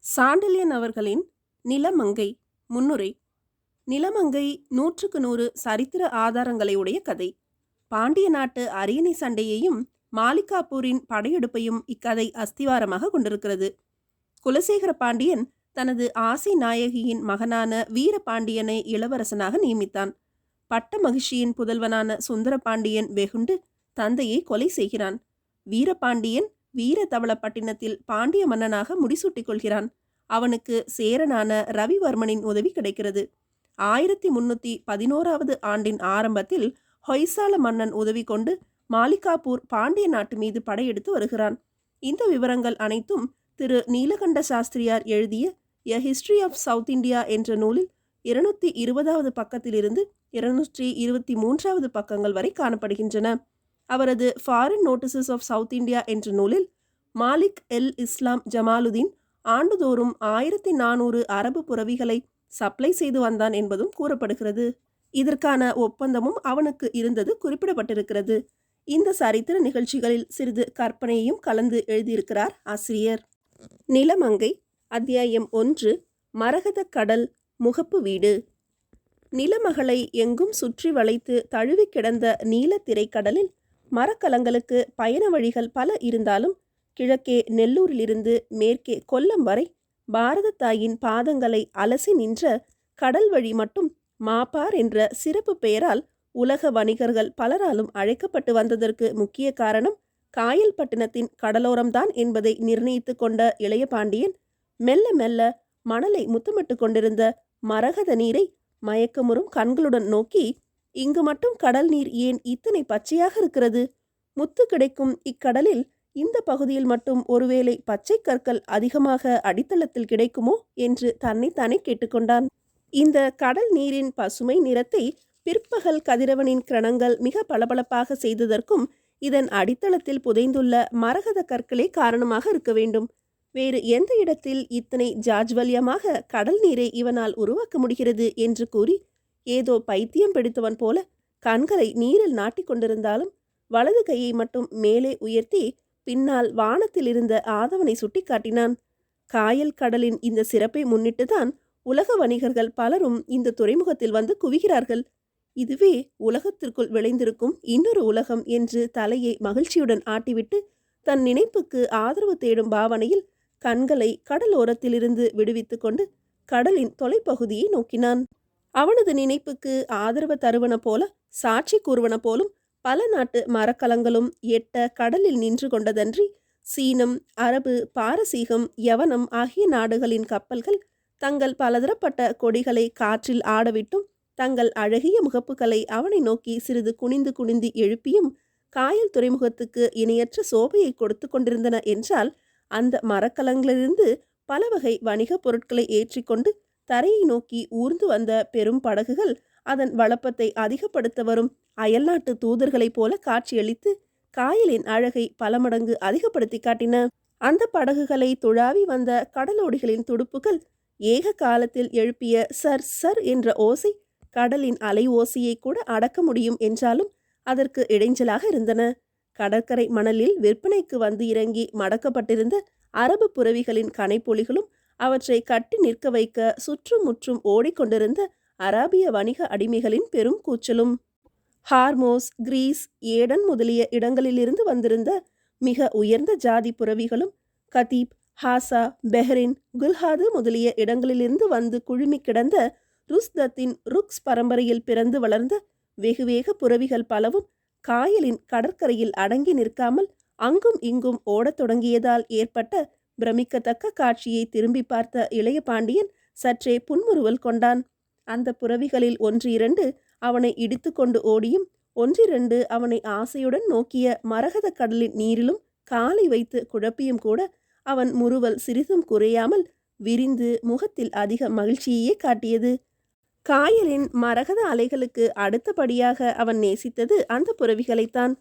சாண்டில்யன் அவர்களின் நிலமங்கை முன்னுரை. நிலமங்கை 100க்கு 100 சரித்திர ஆதாரங்களை உடைய கதை. பாண்டிய நாட்டு அரியணை சண்டையையும் மாலிகாப்பூரின் படையெடுப்பையும் இக்கதை அஸ்திவாரமாக கொண்டிருக்கிறது. குலசேகர பாண்டியன் தனது ஆசை நாயகியின் மகனான வீரபாண்டியனை இளவரசனாக நியமித்தான். பட்ட மகிழ்ச்சியின் புதல்வனான சுந்தர பாண்டியன் வெகுண்டு தந்தையை கொலை செய்கிறான். வீரபாண்டியன் வீரதவளப்பட்டினத்தில் பாண்டிய மன்னனாக முடிசூட்டிக் கொள்கிறான். அவனுக்கு சேரனான ரவிவர்மனின் உதவி கிடைக்கிறது. 1311வது ஆண்டின் ஆரம்பத்தில் ஹொய்சால மன்னன் உதவி கொண்டு மாலிகாப்பூர் பாண்டிய நாட்டு மீது படையெடுத்து வருகிறான். இந்த விவரங்கள் அனைத்தும் திரு நீலகண்ட சாஸ்திரியார் எழுதிய a history of South India என்ற நூலில் 220வது பக்கத்திலிருந்து 223வது பக்கங்கள் வரை காணப்படுகின்றன. அவரது foreign notices of South India என்ற நூலில் மாலிக் எல் இஸ்லாம் ஜமாலுதீன் ஆண்டுதோறும் 1400 அரபு புரவிகளை சப்ளை செய்து வந்தான் என்பதும் கூறப்படுகிறது. இதற்கான ஒப்பந்தமும் அவனுக்கு இருந்தது குறிப்பிடப்பட்டிருக்கிறது. இந்த சரித்திர நிகழ்ச்சிகளில் சிறிது கற்பனையையும் கலந்து எழுதியிருக்கிறார் ஆசிரியர். நிலமங்கை அத்தியாயம் 1. மரகத கடல் முகப்பு வீடு. நிலமகளை எங்கும் சுற்றி வளைத்து தழுவி கிடந்த நீல திரைக்கடலில் மரக்கலங்களுக்கு பயண வழிகள் பல இருந்தாலும் கிழக்கே நெல்லூரிலிருந்து மேற்கே கொல்லம் வரை பாரத தாயின் பாதங்களை அலசி நின்ற கடல் வழி மட்டும் மாப்பார் என்ற சிறப்பு பெயரால் உலக வணிகர்கள் பலராலும் அழைக்கப்பட்டு வந்ததற்கு முக்கிய காரணம் காயல்பட்டினத்தின் கடலோரம்தான் என்பதை நிர்ணயித்து கொண்ட இளைய பாண்டியன் மெல்ல மெல்ல மணலை முத்தமிட்டு கொண்டிருந்த மரகத நீரை மயக்கமுறும் கண்களுடன் நோக்கி, இங்கு மட்டும் கடல் நீர் ஏன் இத்தனை பச்சையாக இருக்கிறது? முத்து கிடைக்கும் இக்கடலில் இந்த பகுதியில் மட்டும் ஒருவேளை பச்சை கற்கள் அதிகமாக அடித்தளத்தில் கிடைக்குமோ என்று தன்னைத்தானே கேட்டுக்கொண்டான். இந்த கடல் நீரின் பசுமை நிறத்தை பிற்பகல் கதிரவனின் கிரணங்கள் மிக பளபளப்பாக செய்ததற்கும் இதன் அடித்தளத்தில் புதைந்துள்ள மரகத கற்களே காரணமாக இருக்க வேண்டும். வேறு எந்த இடத்தில் இத்தனை ஜாஜ்வல்யமாக கடல் நீரை இவனால் உருவாக்க முடிகிறது என்று கூறி ஏதோ பைத்தியம் பிடித்தவன் போல கண்களை நீரில் நாட்டிக் கொண்டிருந்தாலும் வலது கையை மட்டும் மேலே உயர்த்தி பின்னால் வானத்தில் இருந்த ஆதவனை சுட்டி காட்டினான். காயல் கடலின் இந்த சிறப்பை முன்னிட்டுதான் உலக வணிகர்கள் பலரும் இந்த துறைமுகத்தில் வந்து குவிகிறார்கள். இதுவே உலகத்திற்குள் விளைந்திருக்கும் இன்னொரு உலகம் என்று தலையை மகிழ்ச்சியுடன் ஆட்டிவிட்டு தன் நினைப்புக்கு ஆதரவு தேடும் பாவனையில் கண்களை கடலோரத்திலிருந்து விடுவித்து கொண்டு கடலின் தொலைப்பகுதியை நோக்கினான். அவனது நினைப்புக்கு ஆதரவு தருவன போல சாட்சி கூறுவன போலும் பல நாட்டு மரக்கலங்களும் எட்ட கடலில் நின்று கொண்டதன்றி சீனம், அரபு, பாரசீகம், யவனம் ஆகிய நாடுகளின் கப்பல்கள் தங்கள் பலதரப்பட்ட கொடிகளை காற்றில் ஆடவிட்டும் தங்கள் அழகிய முகப்புகளை அவனை நோக்கி சிறிது குனிந்து குனிந்து எழுப்பியும் காயல் துறைமுகத்துக்கு இணையற்ற சோபையை கொடுத்து கொண்டிருந்தன என்றால் அந்த மரக்கலங்களிலிருந்து பல வகை வணிகப் பொருட்களை ஏற்றிக்கொண்டு தரையை நோக்கி ஊர்ந்து வந்த பெரும் படகுகள் அதன் வளப்பத்தை அதிகப்படுத்த வரும் அயல்நாட்டு தூதர்களைப் போல காட்சியளித்து காயலின் அழகை பல மடங்கு அதிகப்படுத்தி காட்டின. அந்த படகுகளை துழாவி வந்த கடலோடிகளின் துடுப்புகள் ஏக காலத்தில் எழுப்பிய சர் சர் என்ற ஓசை கடலின் அலை ஓசையை கூட அடக்க முடியும் என்றாலும் அதற்கு இடைஞ்சலாக இருந்தன. கடற்கரை மணலில் விற்பனைக்கு வந்து இறங்கி மடக்கப்பட்டிருந்த அரபு புரவிகளின் கனைப்பொலிகளும் அவற்றை கட்டி நிற்க வைக்க சுற்றும் முற்றும் ஓடிக்கொண்டிருந்த அராபிய வணிக அடிமைகளின் பெரும் கூச்சலும் ஹார்மோஸ், கிரீஸ், ஏடன் முதலிய இடங்களிலிருந்து வந்திருந்த மிக உயர்ந்த ஜாதி புரவிகளும் கதீப், ஹாசா, பெஹ்ரின், குல்ஹாது முதலிய இடங்களிலிருந்து வந்து குழுமி கிடந்த ருஸ்தத்தின் ருக்ஸ் பரம்பரையில் பிறந்து வளர்ந்த வெகுவேக புரவிகள் பலவும் காயலின் கடற்கரையில் அடங்கி நிற்காமல் அங்கும் இங்கும் ஓடத் தொடங்கியதால் ஏற்பட்ட பிரமிக்கத்தக்க காட்சியை திரும்பி பார்த்த இளைய பாண்டியன் சற்றே புன்முறுவல் கொண்டான். அந்த புரவிகளில் 1-2 அவனை இடித்து கொண்டு ஓடியும் 1-2 அவனை ஆசையுடன் நோக்கிய மரகத கடலின் நீரிலும் காலை வைத்து குழப்பியும் கூட அவன் முறுவல் சிறிதும் குறையாமல் விரிந்து முகத்தில் அதிக மகிழ்ச்சியையே காட்டியது. காயலின் மரகத அலைகளுக்கு அடுத்தபடியாக அவன் நேசித்தது அந்த புரவிகளைத்தான்.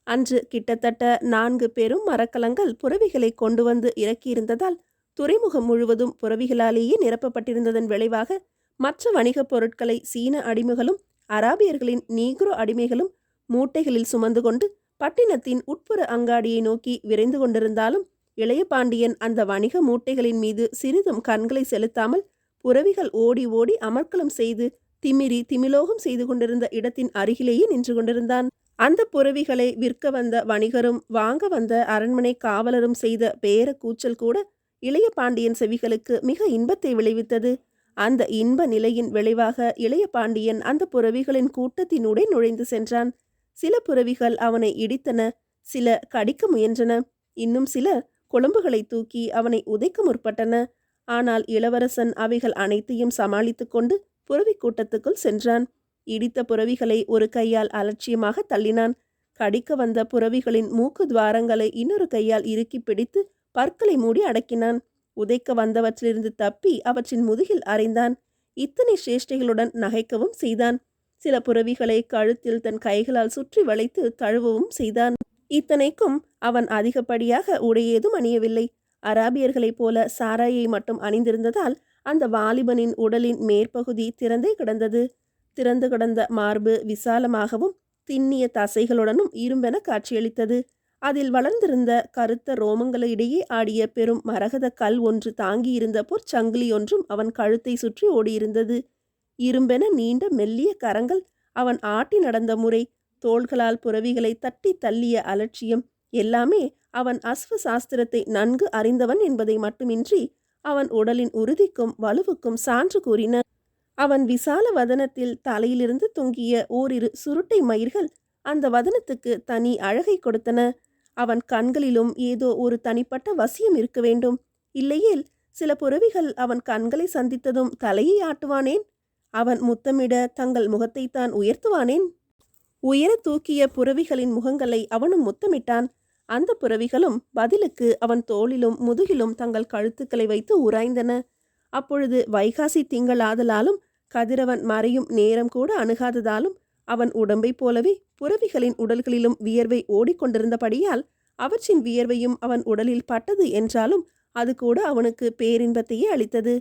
அன்று கிட்டத்தட்ட 4 பெரும் மரக்கலங்கள் புரவிகளை கொண்டு வந்து இறக்கியிருந்ததால் துறைமுகம் முழுவதும் புரவிகளாலேயே நிரப்பப்பட்டிருந்ததன் விளைவாக மற்ற வணிகப் பொருட்களை சீன அடிமைகளும் அராபியர்களின் நீக்ரோ அடிமைகளும் மூட்டைகளில் சுமந்து கொண்டு பட்டினத்தின் உட்புற அங்காடியை நோக்கி விரைந்து கொண்டிருந்தாலும் இளைய பாண்டியன் அந்த வணிக மூட்டைகளின் மீது சிறிதும் கண்களை செலுத்தாமல் புரவிகள் ஓடி ஓடி அமர்க்களம் செய்து திமிரி திமிலோகம் செய்து கொண்டிருந்த இடத்தின் அருகிலேயே நின்று கொண்டிருந்தான். அந்த புரவிகளை விற்க வந்த வணிகரும் வாங்க வந்த அரண்மனை காவலரும் செய்த பேர கூச்சல் கூட இளைய பாண்டியன் செவிகளுக்கு மிக இன்பத்தை விளைவித்தது. அந்த இன்ப நிலையின் விளைவாக இளைய பாண்டியன் அந்த புரவிகளின் கூட்டத்தினூடே நுழைந்து சென்றான். சில புரவிகள் அவனை இடித்தன, சில கடிக்க முயன்றன, இன்னும் சில குழம்புகளை தூக்கி அவனை உதைக்க முற்பட்டன. ஆனால் இளவரசன் அவைகள் அனைத்தையும் சமாளித்து கொண்டு புரவி கூட்டத்துக்குள் சென்றான். இடித்த புரவிகளை ஒரு கையால் அலட்சியமாக தள்ளினான். கடிக்க வந்த புரவிகளின் மூக்கு துவாரங்களை இன்னொரு கையால் இறுக்கி பிடித்து பற்களை மூடி அடக்கினான். உதைக்க வந்தவற்றிலிருந்து தப்பி அவற்றின் முதுகில் அறைந்தான். இத்தனை சேஷ்டைகளுடன் நகைக்கவும் செய்தான். சில புரவிகளை கழுத்தில் தன் கைகளால் சுற்றி வளைத்து தழுவவும் செய்தான். இத்தனைக்கும் அவன் அதிகப்படியாக உடையேதும் அணியவில்லை. அராபியர்களைப் போல சாராயை மட்டும் அணிந்திருந்ததால் அந்த வாலிபனின் உடலின் மேற்பகுதி திறந்தே கிடந்தது. திறந்து கிடந்த மார்பு விசாலமாகவும் திண்ணிய தசைகளுடனும் இரும்பென காட்சியளித்தது. அதில் வளர்ந்திருந்த கருத்த ரோமங்களிடையே ஆடிய பெரும் மரகத கல் ஒன்று தாங்கியிருந்த பொற்சங்கிலி ஒன்றும் அவன் கழுத்தை சுற்றி ஓடியிருந்தது. இரும்பென நீண்ட மெல்லிய கரங்கள், அவன் ஆட்டி நடந்த முறை, தோள்களால் புரவிகளை தட்டி தள்ளிய அலட்சியம் எல்லாமே அவன் அஸ்வ சாஸ்திரத்தை நன்கு அறிந்தவன் என்பதை மட்டுமின்றி அவன் உடலின் உறுதிக்கும் வலுவுக்கும் சான்று கூறின. அவன் விசால வதனத்தில் தலையிலிருந்து தொங்கிய ஓரிரு சுருட்டை மயிர்கள் அந்த வதனத்துக்கு தனி அழகை கொடுத்தன. அவன் கண்களிலும் ஏதோ ஒரு தனிப்பட்ட வசியம் இருக்க வேண்டும். இல்லையேல் சில புரவிகள் அவன் கண்களை சந்தித்ததும் தலையை ஆட்டுவானேன்? அவன் முத்தமிட தங்கள் முகத்தைத்தான் உயர்த்துவானேன்? உயர தூக்கிய புரவிகளின் முகங்களை அவனும் முத்தமிட்டான். அந்த புரவிகளும் பதிலுக்கு அவன் தோளிலும் முதுகிலும் தங்கள் கழுத்துக்களை வைத்து உராய்ந்தன. அப்பொழுது வைகாசி திங்களாதலாலும் கதிரவன் மறையும் நேரம் கூட அணுகாததாலும் அவன் உடம்பைப் போலவே புரவிகளின் உடல்களிலும் வியர்வை ஓடிக்கொண்டிருந்தபடியால் அவற்றின் வியர்வையும் அவன் உடலில் பட்டது என்றாலும் அது கூட அவனுக்கு பேரின்பத்தையே அளித்தது.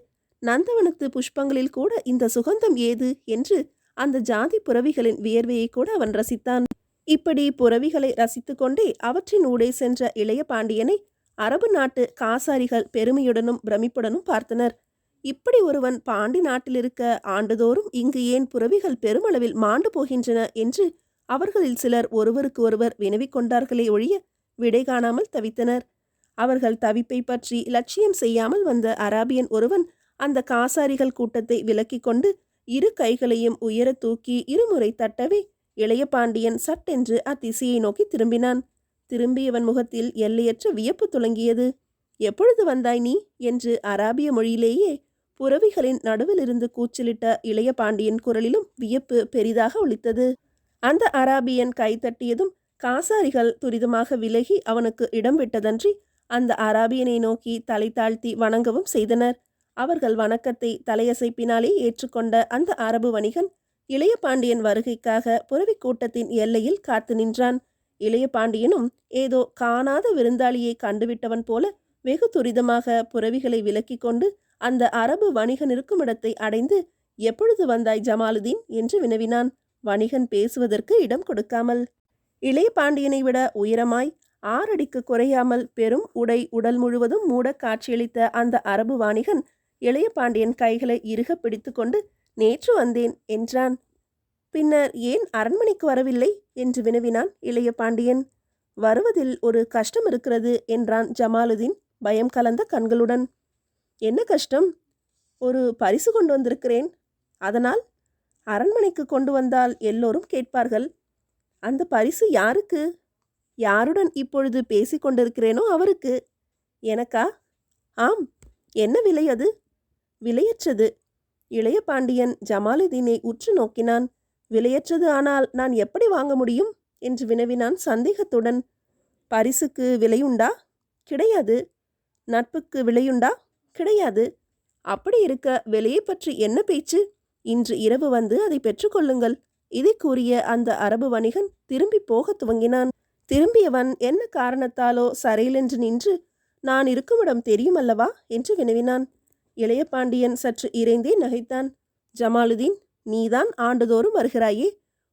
நந்தவனத்து புஷ்பங்களில் கூட இந்த சுகந்தம் ஏது என்று அந்த ஜாதி புரவிகளின் வியர்வையை கூட அவன் ரசித்தான். இப்படி புரவிகளை ரசித்து கொண்டே அவற்றின் ஊடே சென்ற இளைய பாண்டியனை அரபு நாட்டு காசாரிகள் பெருமையுடனும் பிரமிப்புடனும் பார்த்தனர். இப்படி ஒருவன் பாண்டி நாட்டிலிருக்க ஆண்டுதோறும் இங்கு ஏன் புரவிகள் பெருமளவில் மாண்டு போகின்றன என்று அவர்களில் சிலர் ஒருவருக்கு ஒருவர் வினவிக் கொண்டார்களே ஒழிய விடை காணாமல் தவித்தனர். அவர்கள் தவிப்பை பற்றி லட்சியம் செய்யாமல் வந்த அராபியன் ஒருவன் அந்த காசாரிகள் கூட்டத்தை விலக்கிக் கொண்டு இரு கைகளையும் உயர தூக்கி இருமுறை தட்டவே இளைய பாண்டியன் சட்டென்று அத்திசையை நோக்கி திரும்பினான். திரும்பியவன் முகத்தில் எல்லையற்ற வியப்பு துளங்கியது. எப்பொழுது வந்தாய் நீ என்று அராபிய மொழியிலேயே புரவிகளின் நடுவிலிருந்து கூச்சலிட்ட இளைய பாண்டியன் குரலிலும் வியப்பு பெரிதாக ஒலித்தது. அந்த அராபியன் கைத்தட்டியதும் காசாரிகள் துரிதமாக விலகி அவனுக்கு இடம் விட்டதன்றி அந்த அராபியனை நோக்கி தலை தாழ்த்தி வணங்கவும் செய்தனர். அவர்கள் வணக்கத்தை தலையசைப்பினாலே ஏற்றுக்கொண்ட அந்த அரபு வணிகன் இளைய பாண்டியன் வருகைக்காக புரவி கூட்டத்தின் எல்லையில் காத்து நின்றான். இளைய பாண்டியனும் ஏதோ காணாத விருந்தாளியை கண்டுவிட்டவன் போல வெகு துரிதமாக புரவிகளை விலக்கி கொண்டு அந்த அரபு வணிகன் இருக்கும் இடத்தை அடைந்து, எப்பொழுது வந்தாய் ஜமாலுதீன் என்று வினவினான். வணிகன் பேசுவதற்கு இடம் கொடுக்காமல். இளைய பாண்டியனை விட உயரமாய் 6 அடிக்கு குறையாமல் பெரும் உடல் முழுவதும் மூட காட்சியளித்த அந்த அரபு வாணிகன் இளைய பாண்டியன் கைகளை இறுக பிடித்து கொண்டு நேற்று வந்தேன் என்றான். பின்னர் ஏன் அரண்மனைக்கு வரவில்லை என்று வினவினான் இளைய பாண்டியன். வருவதில் ஒரு கஷ்டம் இருக்கிறது என்றான் ஜமாலுதீன் பயம் கலந்த கண்களுடன். என்ன கஷ்டம்? ஒரு பரிசு கொண்டு வந்திருக்கிறேன். அதனால் அரண்மனைக்கு கொண்டு வந்தால் எல்லோரும் கேட்பார்கள். அந்த பரிசு யாருக்கு? யாருடன் இப்பொழுது பேசிக்கொண்டிருக்கிறேனோ அவருக்கு. எனக்கா? ஆம். என்ன விலை அது? விலையற்றது. இளைய பாண்டியன் ஜமாலுதீனை உற்று நோக்கினான். விலையற்றது ஆனால் நான் எப்படி வாங்க முடியும் என்று வினவினான் சந்தேகத்துடன். பரிசுக்கு விலையுண்டா? கிடையாது. நட்புக்கு விலையுண்டா? கிடையாது. அப்படி இருக்க விலையை பற்றி என்ன பேச்சு? இன்று இரவு வந்து அதை பெற்றுக்கொள்ளுங்கள். இதை கூறிய அந்த அரபு வணிகன் திரும்பி போக துவங்கினான். திரும்பியவன் என்ன காரணத்தாலோ சரையிலென்று நின்று, நான் இருக்குமிடம் தெரியுமல்லவா என்று வினவினான். இளைய பாண்டியன் சற்று இறைந்தே நகைத்தான். ஜமாலுதீன், நீதான் ஆண்டுதோறும் வருகிறாயே,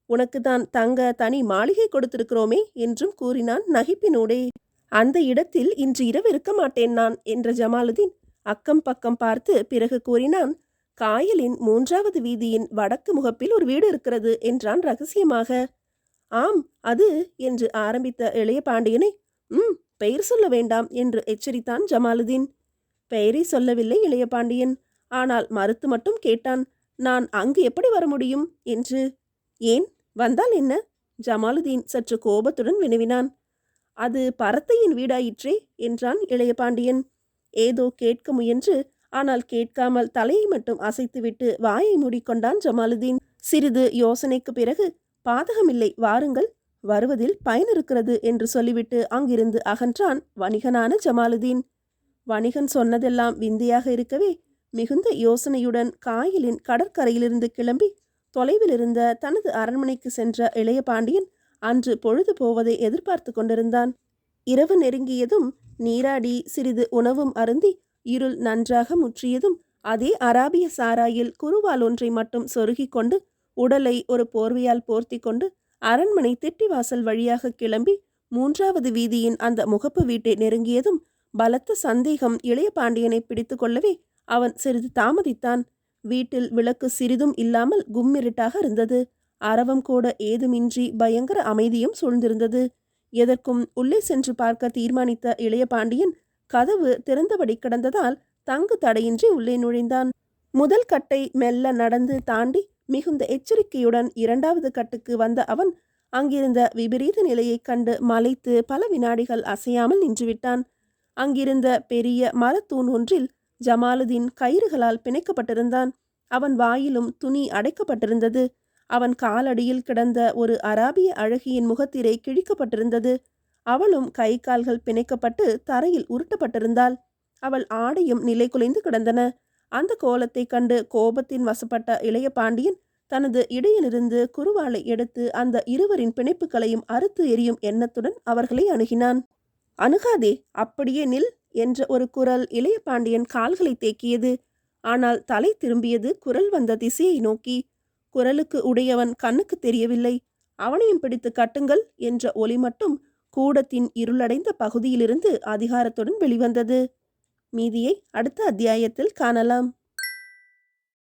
உனக்கு தான் தங்க தனி மாளிகை கொடுத்திருக்கிறோமே என்றும் கூறினான் நகைப்பினோடே. அந்த இடத்தில் இன்று இரவு இருக்க மாட்டேன் நான் என்ற ஜமாலுதீன் அக்கம் பக்கம் பார்த்து பிறகு கூறினான், காயலின் 3வது வீதியின் வடக்கு முகப்பில் ஒரு வீடு இருக்கிறது என்றான் ரகசியமாக. ஆம் அது என்று ஆரம்பித்த இளைய பாண்டியனை பெயர் சொல்ல வேண்டாம் என்று எச்சரித்தான் ஜமாலுதீன். பெயரை சொல்லவில்லை இளைய பாண்டியன். ஆனால் மறுத்து மட்டும் கேட்டான், நான் அங்கு எப்படி வர முடியும் என்று. ஏன், வந்தால் என்ன? ஜமாலுதீன் சற்று கோபத்துடன் வினவினான். அது பரத்தையின் வீடாயிற்றே என்றான் இளைய பாண்டியன். ஏதோ கேட்க முயன்று ஆனால் கேட்காமல் தலையை மட்டும் அசைத்துவிட்டு வாயை மூடிக்கொண்டான் ஜமாலுதீன். சிறிது யோசனைக்கு பிறகு, பாதகமில்லை, வாருங்கள், வருவதில் பயன் இருக்கிறது என்று சொல்லிவிட்டு அங்கிருந்து அகன்றான் வணிகனான ஜமாலுதீன். வணிகன் சொன்னதெல்லாம் விந்தையாக இருக்கவே மிகுந்த யோசனையுடன் காயலின் கடற்கரையிலிருந்து கிளம்பி தொலைவில் இருந்த தனது அரண்மனைக்கு சென்ற இளைய பாண்டியன் அன்று பொழுது போவதை எதிர்பார்த்து கொண்டிருந்தான். இரவு நெருங்கியதும் நீராடி சிறிது உணவும் அருந்தி இருள் நன்றாக முற்றியதும் அதே அராபிய சாராயில் குருவால் ஒன்றை மட்டும் சொருகிக் கொண்டு உடலை ஒரு போர்வையால் போர்த்தி கொண்டு அரண்மனை திட்டிவாசல் வழியாக கிளம்பி 3வது வீதியின் அந்த முகப்பு வீட்டை நெருங்கியதும் பலத்த சந்தேகம் இளைய பாண்டியனை பிடித்து கொள்ளவே அவன் சிறிது தாமதித்தான். வீட்டில் விளக்கு சிறிதும் இல்லாமல் கும்மிருட்டாக இருந்தது. அரவம் கூட ஏதுமின்றி பயங்கர அமைதியும் சூழ்ந்திருந்தது. எதற்கும் உள்ளே சென்று பார்க்க தீர்மானித்த இளைய பாண்டியன் கதவு திறந்தபடி கிடந்ததால் தங்கு தடையின்றி உள்ளே நுழைந்தான். முதல் கட்டை மெல்ல நடந்து தாண்டி மிகுந்த எச்சரிக்கையுடன் 2வது கட்டுக்கு வந்த அவன் அங்கிருந்த விபரீத நிலையைக் கண்டு மலைத்து பல வினாடிகள் அசையாமல் நின்றுவிட்டான். அங்கிருந்த பெரிய மரத்தூண் ஒன்றில் ஜமாலுதீன் கயிறுகளால் பிணைக்கப்பட்டிருந்தான். அவன் வாயிலும் துணி அடைக்கப்பட்டிருந்தது. அவன் காலடியில் கிடந்த ஒரு அராபிய அழகியின் முகத்திரை கிழிக்கப்பட்டிருந்தது. அவளும் கை கால்கள் பிணைக்கப்பட்டு தரையில் உருட்டப்பட்டிருந்தாள். அவள் ஆடையும் நிலை குலைந்து கிடந்தன. அந்த கோலத்தை கண்டு கோபத்தின் வசப்பட்ட இளைய பாண்டியன் தனது இடையிலிருந்து குருவாளை எடுத்து அந்த இருவரின் பிணைப்புகளையும் அறுத்து எரியும் எண்ணத்துடன் அவர்களை அணுகினான். அணுகாதே, அப்படியே நில் என்ற ஒரு குரல் இளைய பாண்டியன் கால்களை தேக்கியது. ஆனால் தலை திரும்பியது குரல் வந்த திசையை நோக்கி. குரலுக்கு உடையவன் கண்ணுக்கு தெரியவில்லை. அவனையும் பிடித்து கட்டுங்கள் என்ற ஒலி மட்டும் கூடத்தின் இருளடைந்த பகுதியிலிருந்து அதிகாரத்துடன் வெளிவந்தது. மீதியை அடுத்த அத்தியாயத்தில் காணலாம்.